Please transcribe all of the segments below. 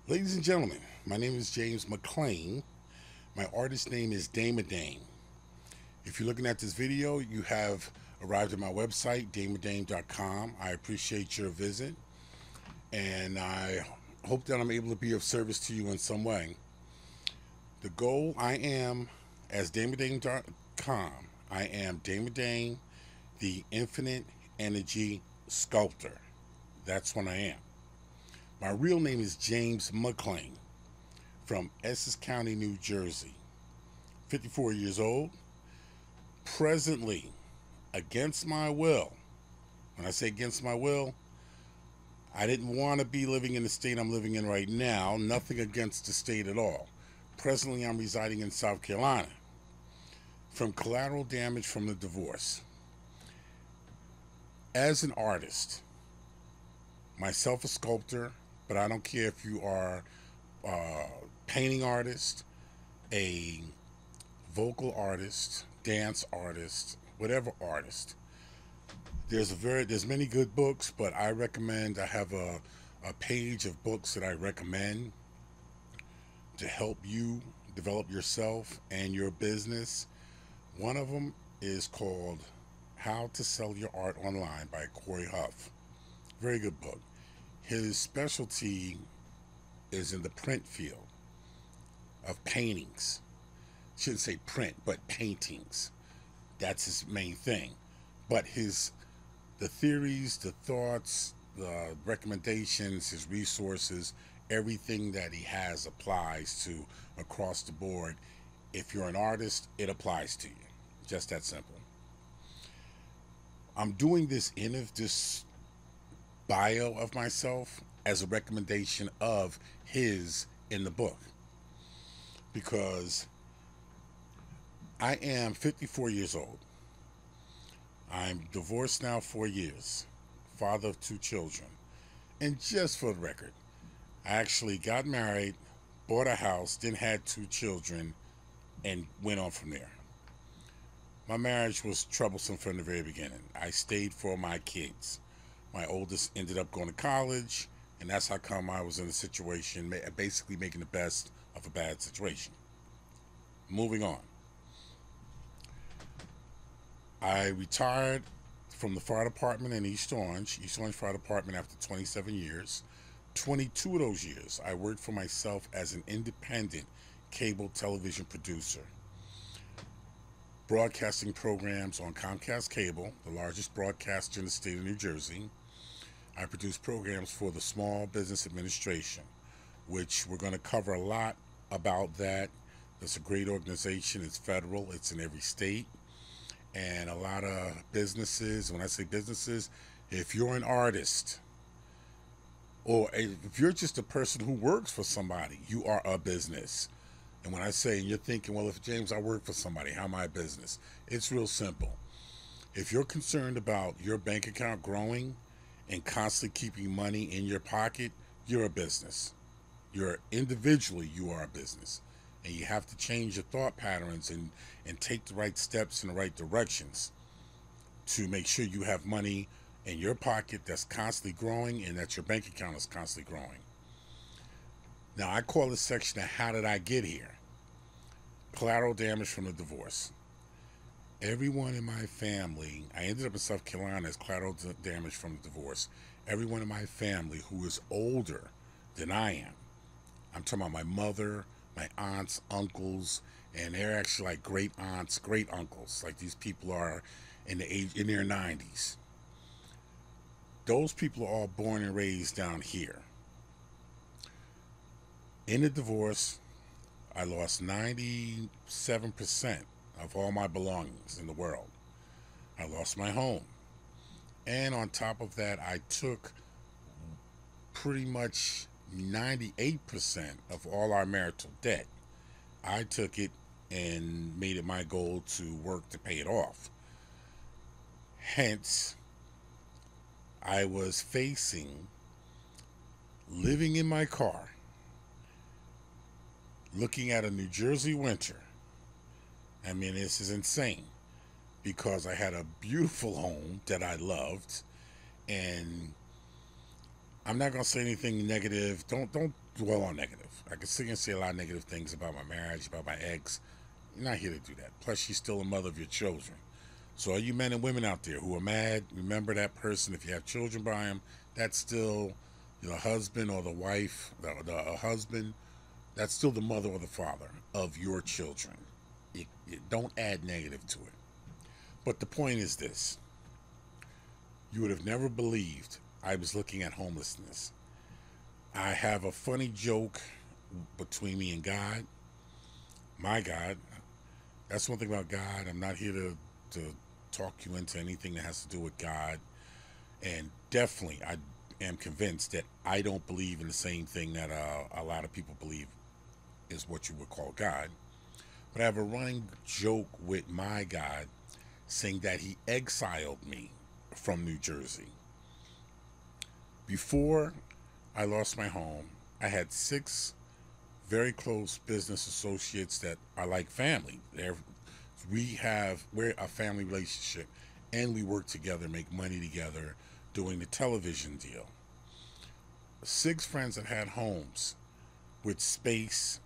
Ladies and gentlemen, my name is James McClain. My artist name is Damemadame. If you're looking at this video, you have arrived at my website, damemadame.com. I appreciate your visit, and I hope that I'm able to be of service to you in some way. The goal I am, as damemadame.com, I am Damemadame, the infinite energy sculptor. That's what I am. My real name is James McClain from Essex County, New Jersey. 54 years old. Presently, against my will. When I say against my will, I didn't want to be living in the state I'm living in right now. Nothing against the state at all. Presently, I'm residing in South Carolina from collateral damage from the divorce. As an artist, myself a sculptor, but I don't care if you are a painting artist, a vocal artist, dance artist, whatever artist. There's many good books, but I have a page of books that I recommend to help you develop yourself and your business. One of them is called How to Sell Your Art Online by Corey Huff. Very good book. His specialty is in the print field of paintings. Shouldn't say print, but paintings. That's his main thing. But the theories, the thoughts, the recommendations, his resources, everything that he has applies to across the board. If you're an artist, it applies to you. Just that simple. I'm doing this bio of myself as a recommendation of his in the book, because I am 54 years old. I'm divorced now 4 years, father of 2 children. And just for the record, I actually got married, bought a house, then had 2 children, and went on from there. My marriage was troublesome from the very beginning. I stayed for my kids. My oldest ended up going to college, and that's how come I was in a situation, basically making the best of a bad situation. Moving on. I retired from the fire department in East Orange Fire Department, after 27 years. 22 of those years, I worked for myself as an independent cable television producer, broadcasting programs on Comcast Cable, the largest broadcaster in the state of New Jersey. I produce programs for the Small Business Administration, which we're going to cover a lot about that. It's a great organization. It's federal. It's in every state. And a lot of businesses, when I say businesses, if you're an artist, or if you're just a person who works for somebody, you are a business. And when I say, and you're thinking, well, if James, I work for somebody, how am I a business? It's real simple. If you're concerned about your bank account growing and constantly keeping money in your pocket, you're a business. Individually, you are a business. And you have to change your thought patterns and take the right steps in the right directions to make sure you have money in your pocket that's constantly growing and that your bank account is constantly growing. Now, I call this section How Did I Get Here? Collateral damage from the divorce. Everyone in my family, I ended up in South Carolina as collateral damage from the divorce. Everyone in my family who is older than I am, I'm talking about my mother, my aunts, uncles, and they're actually like great aunts, great uncles. Like, these people are in their 90s. Those people are all born and raised down here. In the divorce, I lost 97% of all my belongings in the world. I lost my home. And on top of that, I took pretty much 98% of all our marital debt. I took it and made it my goal to work to pay it off. Hence, I was facing living in my car, looking at a New Jersey winter. I mean, this is insane, because I had a beautiful home that I loved, and I'm not gonna say anything negative. Don't dwell on negative. I can sit here and say a lot of negative things about my marriage, about my ex. You're not here to do that. Plus, she's still a mother of your children. So, all you men and women out there who are mad, remember that person. If you have children by him, that's still the husband or the wife, the husband. That's still the mother or the father of your children. Don't add negative to it. But the point is this: you would have never believed I was looking at homelessness. I have a funny joke between me and God. My God. That's one thing about God. I'm not here to talk you into anything that has to do with God. And definitely, I am convinced that I don't believe in the same thing that a lot of people believe is what you would call God. But I have a running joke with my God saying that he exiled me from New Jersey. Before I lost my home, I had 6 very close business associates that are like family. We're a family relationship, and we work together, make money together, doing the television deal. 6 friends that had homes with space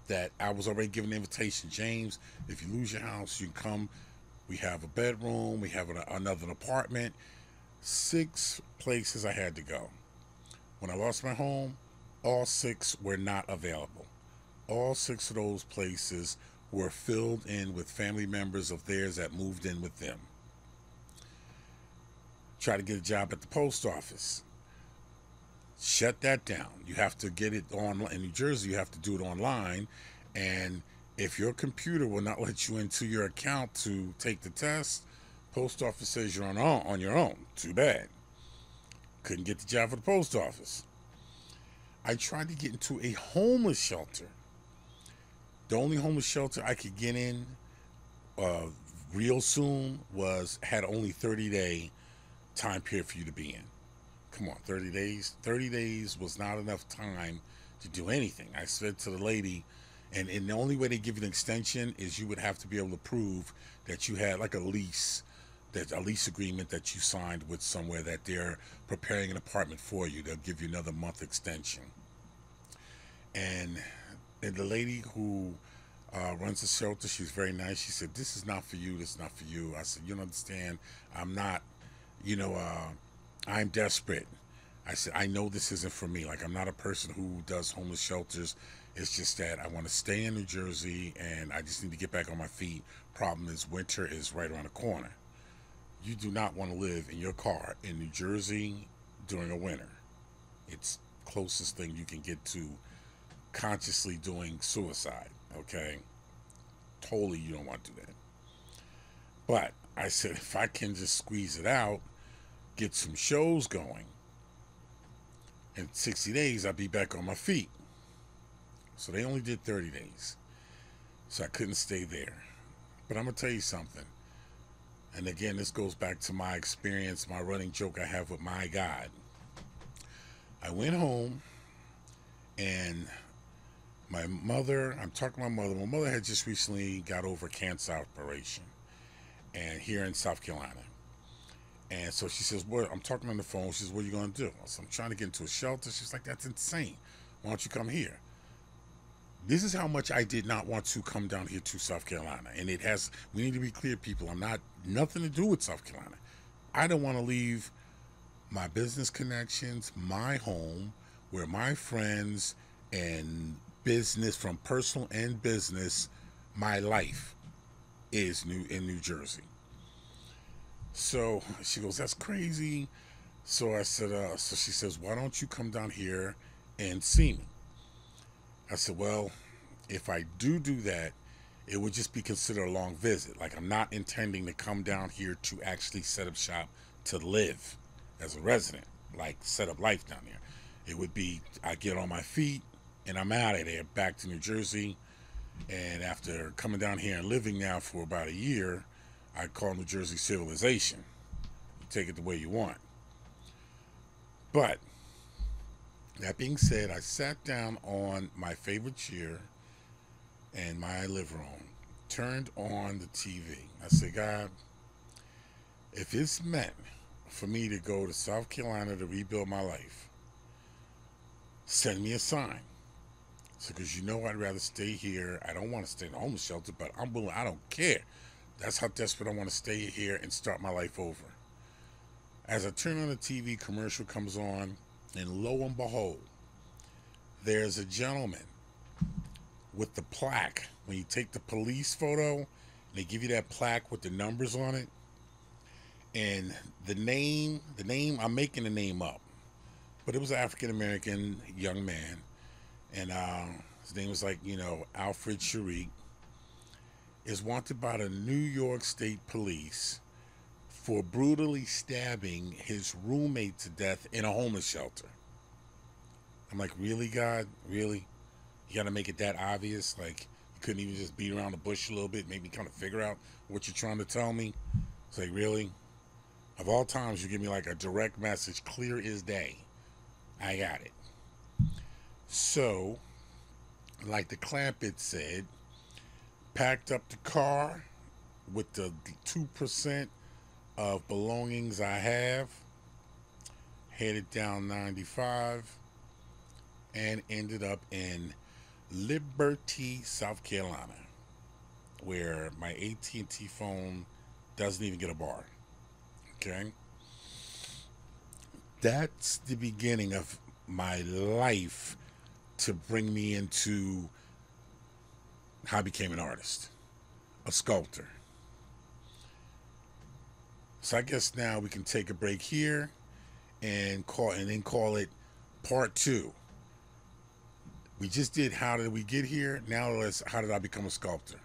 that I was already given an invitation. James, if you lose your house, you can come. We have a bedroom. We have another apartment. 6 places I had to go. When I lost my home, all 6 were not available. All 6 of those places were filled in with family members of theirs that moved in with them. Try to get a job at the post office. Shut that down. You have to get it online. In New Jersey, you have to do it online. And if your computer will not let you into your account to take the test, post office says you're on your own. Too bad. Couldn't get the job for the post office. I tried to get into a homeless shelter. The only homeless shelter I could get in real soon had only 30-day time period for you to be in. Come on, 30 days? 30 days was not enough time to do anything. I said to the lady, and the only way they give you an extension is you would have to be able to prove that you had like a lease agreement that you signed with somewhere, that they're preparing an apartment for you. They'll give you another month extension. And the lady who runs the shelter, she's very nice. She said, this is not for you, this is not for you. I said, you don't understand. I'm not, I'm desperate. I said, I know this isn't for me. Like, I'm not a person who does homeless shelters. It's just that I want to stay in New Jersey and I just need to get back on my feet. Problem is, winter is right around the corner. You do not want to live in your car in New Jersey during a winter. It's closest thing you can get to consciously doing suicide, okay? Totally you don't want to do that. But I said, if I can just squeeze it out, get some shows going, in 60 days I'll be back on my feet. So they only did 30 days. So I couldn't stay there. But I'm going to tell you something. And again, this goes back to my experience, my running joke I have with my God. I went home and I'm talking to my mother. My mother had just recently got over a cancer operation, and here in South Carolina. And so she says, "What?" I'm talking on the phone. She says, "What are you going to do?" I said, "I'm trying to get into a shelter." She's like, "That's insane. Why don't you come here?" This is how much I did not want to come down here to South Carolina. And we need to be clear, people. Nothing to do with South Carolina. I don't want to leave my business connections, my home, where my friends and business, from personal and business, my life is in New Jersey. So she goes, "That's crazy." So I said, so she says, "Why don't you come down here and see me?" I said, "Well, if I do that, it would just be considered a long visit. Like, I'm not intending to come down here to actually set up shop to live as a resident, like set up life down there. It would be, I get on my feet and I'm out of there, back to New Jersey. And after coming down here and living now for about a year, I call New Jersey civilization. You take it the way you want." But that being said, I sat down on my favorite chair in my living room, turned on the TV. I said, "God, if it's meant for me to go to South Carolina to rebuild my life, send me a sign. So, because I'd rather stay here. I don't want to stay in a homeless shelter, but I'm willing. I don't care. That's how desperate I want to stay here and start my life over. As I turn on the TV, commercial comes on, and lo and behold, there's a gentleman with the plaque. When you take the police photo, they give you that plaque with the numbers on it. And the name, I'm making the name up, but it was an African-American young man. And his name was Alfred Sharik, is wanted by the New York State Police for brutally stabbing his roommate to death in a homeless shelter. I'm like, really, God? Really? You gotta make it that obvious? Like, you couldn't even just beat around the bush a little bit, maybe kind of figure out what you're trying to tell me? It's like, really? Of all times, you give me like a direct message, clear as day. I got it. So, like the Clampett said, packed up the car with the 2% of belongings I have, headed down 95, and ended up in Liberty, South Carolina, where my AT&T phone doesn't even get a bar. Okay? That's the beginning of my life to bring me into how I became an artist, a sculptor. So I guess now we can take a break here and call it part 2. We just did how did we get here? Now how did I become a sculptor?